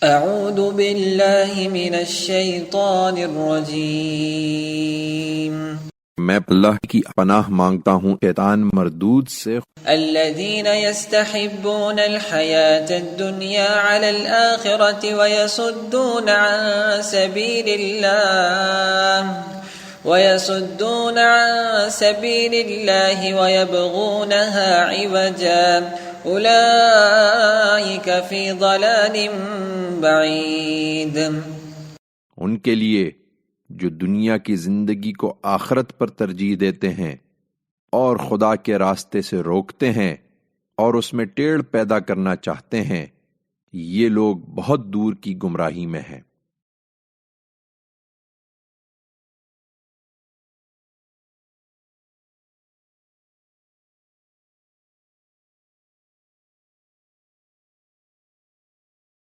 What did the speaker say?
اعوذ باللہ من الشیطان الرجیم، میں اللہ کی پناہ مانگتا ہوں شیطان مردود سے۔ الذین یستحبون الحیاة الدنیا علی الآخرة ویصدون عن سبیل اللہ ویبغونها عوجا اولئک فی ضلال بعید۔ ان کے لیے جو دنیا کی زندگی کو آخرت پر ترجیح دیتے ہیں اور خدا کے راستے سے روکتے ہیں اور اس میں ٹیڑھ پیدا کرنا چاہتے ہیں، یہ لوگ بہت دور کی گمراہی میں ہیں۔